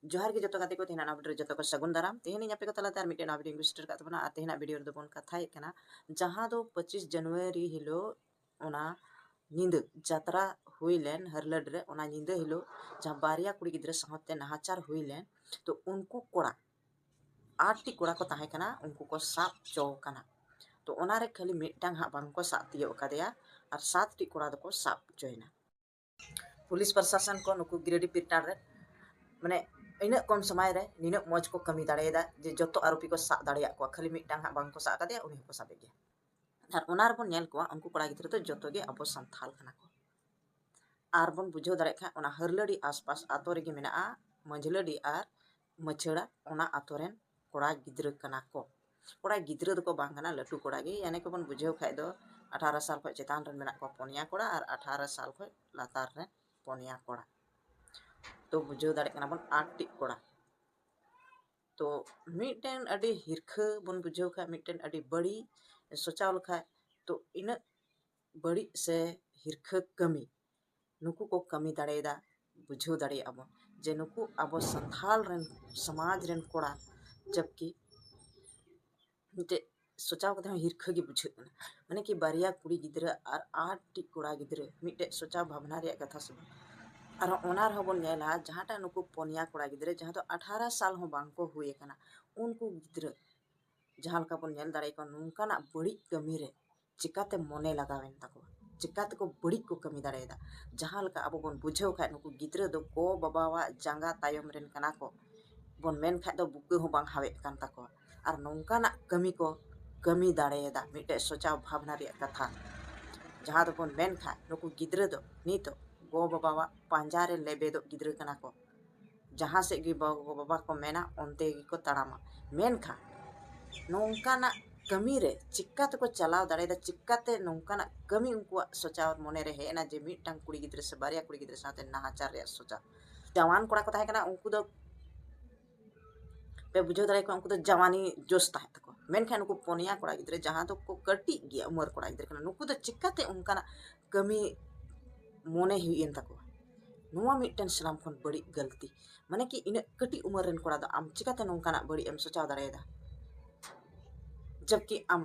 जोहार के जो गाते को तेना वीडियो जो को सगुन दाराम तेहनी आपे को तलाते मिट्टे वीडियो इन्वेस्टर का तबना तेहना वीडियो दो बन कथा कना जहां दो 25 जनवरी हिलो ओना नींद जात्रा हुईलेन हरलड रे ओना नींद हिलो जहां बारिया कुड़ी गिद्रे साहते नाहाचार हुईलेन तो उनको कोड़ा 8 टी कोड़ा को ताहे कना उनको को साप चो कना तो ओना रे खाली मिट्टांग हा बांग को साप तियो कदेया और 7 टी कोड़ा दो को साप चोइना पुलिस प्रशासन को नुकु गिरेडी पिटार रे माने इन कम समय रे निन मज को कमी दाड़ेदा जे जतो आरोपी को साब दाड़िया को खाली मिट्टांग हा बांग को साब कदेया उनी को साबे गया और ओनार बन नेल को उनको कोड़ा गिद्रे तो जतो गे अबो संथाल कना को आर बन बुझो दाड़े खा ओना हरलडी आसपास आतो रे गे मेना मंझलडी आर मछड़ा ओना आतो रेन कोड़ा गिद्रे कना को कोड़ा गिद्रे दो को बांग कना लटू कोड़ा गे यानी को बन बुझो खाय दो 18 साल खो चेतान रेन मेना को पोनिया कोड़ा और 18 साल खो लातार रे पोनिया कोड़ा तो बुझो दाड़े कना बन 8 टी कोड़ा तो मिट्टन अडी हिरखा बन बुझो खा मिट्टन अडी बड़ी सोचाव लखा तो इन बड़ी से हिरखा कमी नुकु को कमी दाड़ेदा बुझो दाड़े अब जे नुकु अब संथाल रेन समाज रेन कोड़ा जबकि मिट्टे सोचाव कते हिरखा गे बुझे माने कि बारिया कुड़ी गिद्रा और 8 टी कोड़ा गिद्रा मिट्टे सोचाव भावना रे कथा सब और ओनार हबन नेला जहाटा नुकु पोनिया कोड़ा गिद्रा जहां तो 18 साल हो बांग को हुए कना उनको गिद्रा जहां लका बन नेल दाड़े को नुंकाना बड़ी कमी रे चिकाते मने लगावेन तको चिकाते को बड़ी को कमी दाड़ेदा जहां लका अब बन बुझो खा नुकु गिद्रा दो को बाबावा जांगा तायम रेन कना को बन मेन खा दो बुके हो बांग हावे कान तको और नौकाना कमी को कमी दाड़ेदा मिट्टे सोचाव भावना रे कथा जहां दो बन मेन खा नुकु गिद्रा दो नीतो गो बाबावा पांजारे लेबे दो गिद्रा कना को जहां से गी गो बाबा को मेना ओनते गी को तड़ामा मेन खा नौकाना कमी रे चिक्काते को चलाव दाड़ेदा चिक्काते नौकाना कमी उनको सोचाव मने रे हेना जे मिट्टांग कुड़ी गिद्रा से बारिया कुड़ी गिद्रा साथे नाहाचार रे सोचा जवान कोड़ा को ताहे कना उनको दो पे बुझो दाड़े को उनको दो जवानी जोश ताहे तको मेनखान उनको पोनिया कोड़ा गिद्रा जहां दो को कटी गया उमर कोड़ा गिद्रा कना नुकु दो चिक्काते उनकाना कमी मोने हुईन तको नुआ मिट्टन सलाम खन बड़ी गलती माने कि इन कटी उमर रेन कोड़ा दो आम चिकाते नौकाना बड़ी एम सोचाव दाड़ेदा जबकि आम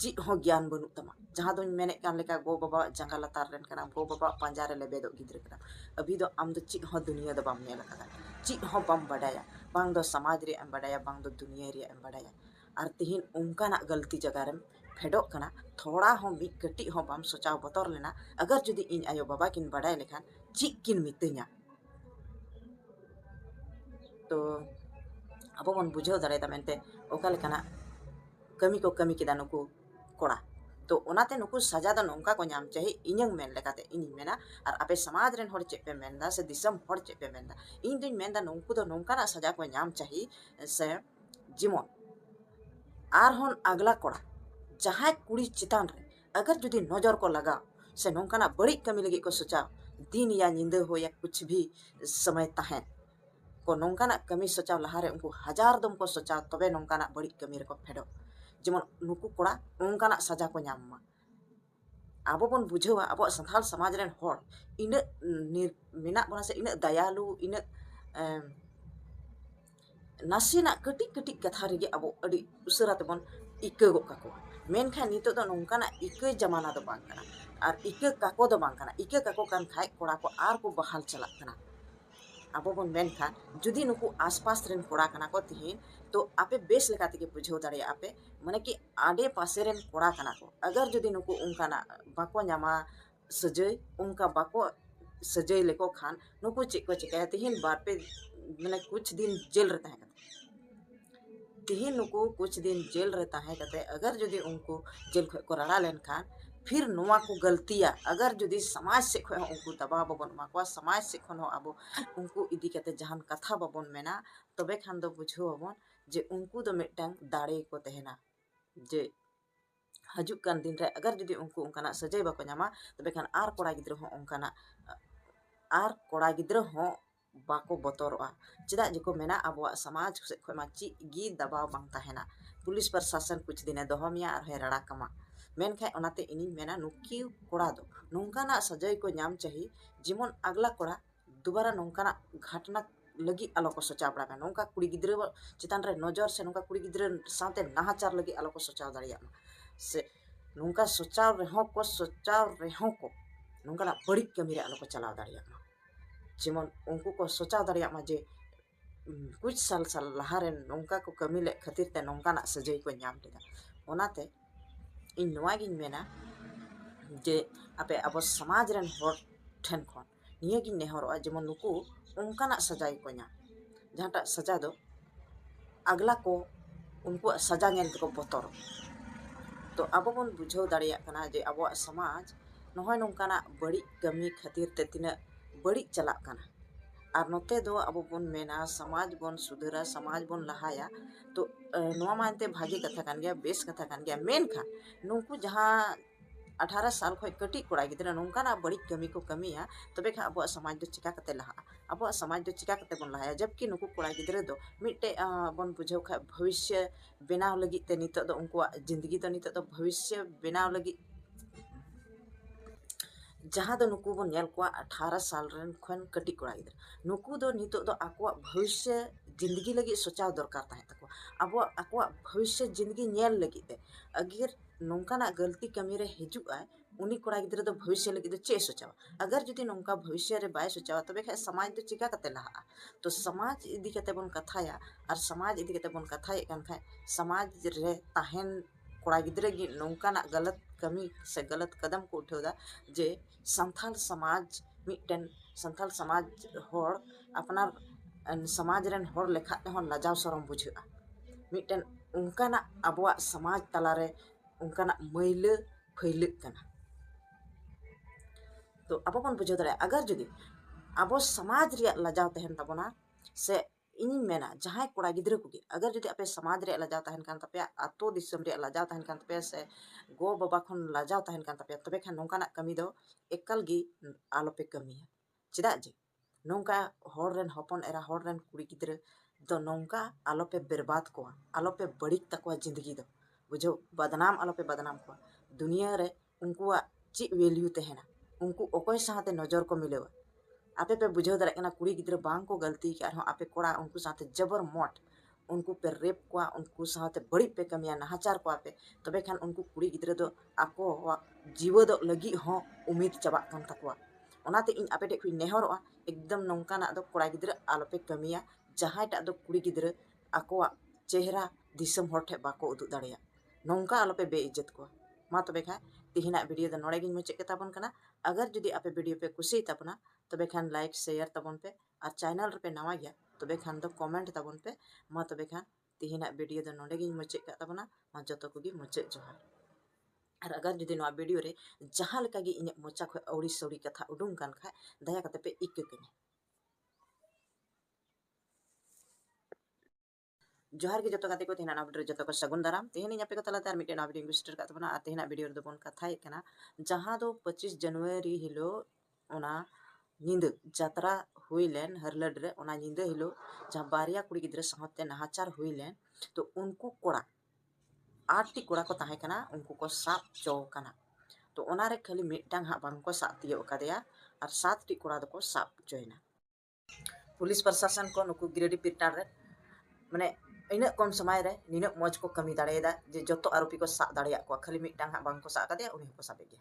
चीज हो ज्ञान बनू तमा जहां दो मेने कान लेका गो बाबा जंगा लतार रेन कना गो बाबा पांजारे लेबे दो गिद्रा कना अभी दो आम दो चीज हो दुनिया दो बाम नेल कदा चीज हो बम बडाया बांग दो समाज रे एम बडाया बांग दो दुनिया रे एम बडाया और तिहिन उनकाना गलती जगह रेम फेडो कना थोड़ा हो मी कटी हो बम सोचाव बतर लेना अगर जुदी इन आयो बाबा किन बडाय लेखान चीज किन मितኛ तो अब बन बुझो दाड़ेदा मेनते ओका लेकाना कमी को कमी किदा नुकु कोड़ा तो ओनाते नुकु सजा द नौका को नाम चाहिए इᱧंग मेन लेकाते इᱧ मेना और आपे समाज रेन होड़ चेपे मेनदा से दिसम होड़ चेपे मेनदा इन दिन मेनदा नुकु दो नौका ना सजा को नाम चाहिए से जीवन आर होन अगला कोड़ा जहां कुड़ी चितान रे अगर जुदी नजर को लगा से नौका ना बड़ी कमी लगी को सोचा दिन या नींद हो या कुछ भी समय ताहे को नौका ना कमी सोचा लहारे उनको हजार दम को सोचा तबे नौका ना बड़ी कमी रे को फेडो जेमन नुकु कोड़ा उनकाना सजा को नाम आबो बन बुझावा अब संथाल समाज रेन होड़ इन मेना बना से इन दयालु इन नासेना कटी कटी कथा रे अब अड़ी उसरा तबन इक्के गो काको मेनखान नितो दो नौकाना इक्के जमाना दो बांग कना और इक्के काको दो बांग कना इक्के काको कान खाय कोड़ा को आर को बहाल चला कना अब बन मेनखान जुदी नुकु आसपास रेन कोड़ा कना को तिहिन तो आपे बेस लेका तेगे बुझाव दाड़े आपे माने कि आडे पासे रेन कोड़ा कना को अगर जुदी नुकु उनकाना बाको न्यामा सजय उनका बाको सजय लेको खान नुकु चेक को चिकाया तिहिन बार पे माने कुछ दिन जेल रहता है तिहिन नुकु कुछ दिन जेल रहता है कहते अगर जुदी उनको जेल को रड़ा लेन खान फिर नुआ को गलतिया अगर जुदी समाज से खो उनको दबाव बबन माकवा समाज से खन हो अब उनको इदी कहते जहान कथा बबन मेना तबे खान दो बुझो बबन जे उनको दो मिट्टांग दाड़े को तहना जे हजुक कान दिन रे अगर जुदी उनको उनकाना सजाय बाको नामा तबे खान आर कोड़ा गिद्रा हो उनकाना आर कोड़ा गिद्रा हो बाको बतरवा चेदा जेको मेना अब समाज से खमा ची गी दबाव बांग ताहेना पुलिस प्रशासन कुछ दिन दोहमिया और हे रड़ा कमा मेन खाय ओनाते इनी मेना नुकी कोड़ा दो नौकाना सजाय को नाम चाहिए जेमन अगला कोड़ा दोबारा नौकाना घटना लगी आलो को सोचा बड़ा पे नौका कुड़ी गिद्रा चितान रे नजर से नौका कुड़ी गिद्रा साथे नाहाचार लगी आलो को सोचा दाड़िया से नौका सोचा रेहों को नौका बड़ी कमी रे आलो को चलाव दाड़िया जेमन उनको को सोचा दाड़िया जे कुछ साल लहारे नौका को कमी ले खातिर ते नौका सजाई को नाम लेदा ओनाते इन नोआ गिन मेना जे आपे अब समाज रेन होर ठेन खन निया गिन नेहरोआ जेमन नुकु उनका सजाई को नाम जहांटा सजा दो अगला को उनको सजा नेल को बतर तो अब बन बुझाव दाड़िया कना जे अब समाज नहय नौकाना बड़ी कमी खातिर ते तिना बड़ी चला कना और नोते दो अब बन मेना समाज बन सुधरा समाज बन लहाया तो नोआ मानते भागी कथा कान गया बेस कथा कान गया मेन खान नुकु जहाँ 18 साल खो कटी कोड़ा गिद्रा नौकाना बड़ी कमी को कमिया तबे खा अब समाज दो चिका कते लहा अब समाज दो चिका कते बन लहाया जबकि नुकु कोड़ा गिद्रा दो मिटे बन बुझाव खा भविष्य बनाव लगी ते नित दो उनको जिंदगी तो नित दो भविष्य बनाव लगी जहाँ दो नुकु बन नेल को 18 साल रन खन कटी कोड़ा गिद्रा नुकु दो नित दो आको भविष्य जिंदगी लगी सोचा दरकार ताहे तको अब आको भविष्य जिंदगी नेल लगी ते अगर नौकाना गलती कमी रे हिजुआ उनी कोड़ा गिद्रा दो भविष्य लगी दो चे सोचावा अगर जुदी नौका भविष्य रे बाय सोचावा तबे खा समाज दो चिका कते लहा तो समाज इदी कते बन कथाया और समाज इदी कते बन कथाए कान खा समाज रे ताहेन कोड़ा गिद्रा गी नौकाना गलत कमी से गलत कदम को उठावदा जे संथाल समाज मिटन संथाल समाज होर अपना समाज रेन होर लेखा ते होन लाजाव सरम बुझा मिटन उनकाना अबवा समाज तलारे उनकाना मैल फैल कना तो अब बन बुझाव दाड़े अगर जुदी अब समाज रे लाजाव तहन तबना से इन मेना जहां कोड़ा गिद्रा को अगर जुदी आपे समाज रे लाजाव तहन कान तपे आतो दिसम रे लाजाव तहन कान तपे से गो बाबा खन लाजाव तहन कान तपे तबे खान नौकाना कमी दो एकल गी आलोपे कमी चेदा जे नौका होर रेन हपन एरा होर रेन कुड़ी गिद्रा तो नौका आलोपे बर्बाद को आलोपे बड़ी तकवा जिंदगी दो बुझो बदनाम आलोपे बदनाम को दुनिया रे उनको ची वैल्यू तहना उनको ओकोय साथे नजर को मिलेवा आपे पे बुझाव दाड़े कुड़ी गिद्रा बांग को गलती के आपे कोड़ा उनको साथे जबर मोट उनको पे रेप को उनको साथे बड़ी पे कमिया नाहाचार को आपे तबे खान उनको कुड़ी गिद्रा दो आको जीव दो लगी हो उम्मीद चाबा कान तकवा ओनाते इन आपे टे नेहरोआ एकदम नौकाना दो कोड़ा गिद्रा आलोपे कमिया जहां टा दो कुड़ी गिद्रा आको चेहरा दिसम होर ठे बाको उदु दाड़िया नौका आलोपे बेइज्जत को मा तबे खा तिहिना वीडियो दो नोड़े गिन मुचाद केताबन कना अगर जुदी आपे वीडियो पे कुसी तबना तबे खान लाइक शेयर तबन पे और चैनल रे पे नवा गया तबे खान दो कमेंट तबन पे मा तबे खान तिहिना वीडियो दो नोड़े गिन मुचाद केताबना मा जतो को गी मुचाद जोहार और अगर जुदी नवा वीडियो रे जहां लेका गी इने मोचा खो औड़ी सौड़ी कथा उडुंग कान खा दया कते पे इक कने जोहार के जतो गाते को तेना वीडियो जतो को सगुन दाराम तेहनी आपे को तलाते आर मिटे वीडियो विजिटर का तबना तेहना वीडियो रे दोबन कथाय कना जहां दो 25 जनवरी हिलो ओना निंद जात्रा हुईलेन हरलड रे ओना निंद हिलो जहां बारिया कुड़ी गिद्रा साहते नाहाचार हुईलेन तो उनको कोड़ा 8 टी कोड़ा को ताहे कना उनको को साप चो कना तो ओना रे खाली मिटांग हा बांग को साप तियो कदेया और 7 टी कोड़ा को साप चोइना पुलिस प्रशासन को नुकु गिरेडी पिटार रे माने इन कम समय रे निन मज को कमी दाड़ेदा जे जतो आरोपी को सा दाड़िया को खाली मिटांग हा बांग को सा कदेया उनी को साबे गया।